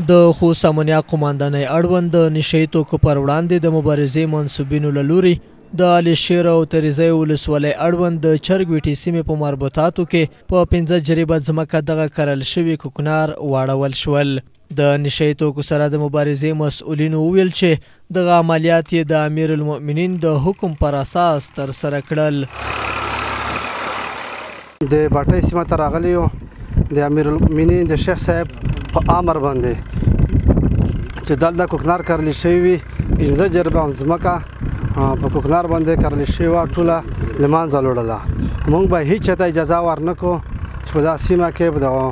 د خوست امنیه قوماندانۍ اړوند د نشه یي توکو پر وړاندې د مبارزې منصوبینو له لوري د علي شیر او تریزۍ ولسوالۍ اړوند د چرګوټي سیمې په مربوطاتو کې په 15 جریبه ځمکه دغه کرل شوي کوکنار واړول شول. د نشه یي توکو سره د مبارزې مسؤلینو وویل چې دغه عملیات یې د امیر المؤمنین د حکم پر اساس ترسره کړل. د باټۍ سیمه ته راغلی یو د امیر المؤمنین د شیخ صاحب په امر باندې چې دلته کوکنار کرلی شوي وي 15 جریبه ځمکه په کوکنار باندې کرلی شوې وه ټوله له منځه وړله. موږ به هیڅ چاته اجازه ورنه کړو چې په دا سیمه کې په دغه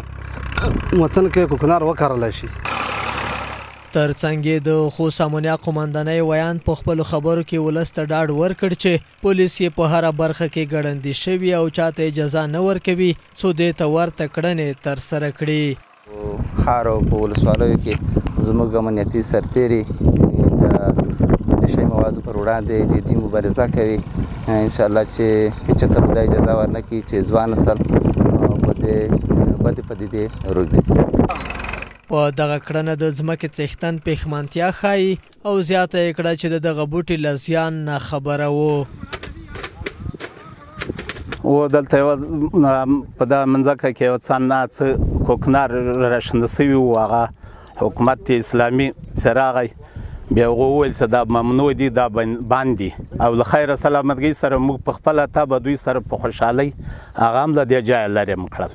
وطن کې کوکنار وکرلی شي. ترڅنګ یې د خوست امنیه قوماندانۍ ویان په خپلو خبرو کې ولس ته ډاډ ورکړ چې پولیس یې په هره برخه کې ګړندي شوي او چاته اجازه نه ورکوي څو دې ته ورته کړنې ترسره کړي. ښار او په ولسوالیو کې زموږ امنیتي سرتېري د نشه یي موادو پر وړاندې جدي مبارزه کوي. انشاءالله چې هېچاته به دا اجازه ورنه کړي چې ځوان نسل په دې بدې پدیدې روږدي. په دغه کړنه د ځمکې څښتن پښیمانتیا ښایي او زیاته یې کړه چې د دغه بوټي له زیان نه خبره و. دلته یوه په دغه منځکه کې یو څه نه څه کوکنار راشنده سوي وو. هغه حکومت اسلامي چې راغی بیا هغه وویل چې دا ممنوع دي دا بند دي او له خیره سلامتګۍ سره موږ په خپله طبع دوی سره په خوشحالۍ هغه هم له دې ځایه لرې کړل.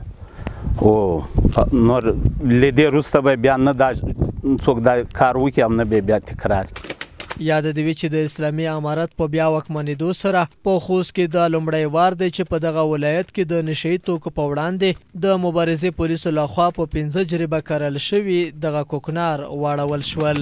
او نور له دې وروسته به بیا نه دا څوک دا کار وکړي او نه به بیا تکرار. یاد دې وي چې د اسلامي امارت په بیا واکمنېدو سره په خوست کې دا لومړی وار دی چې په دغه ولایت کې د نشه یي توکو په وړاندې د مبارزې پولیسو لخوا په 15 جریبه کرل شوي دغه کوکنار واړول شول.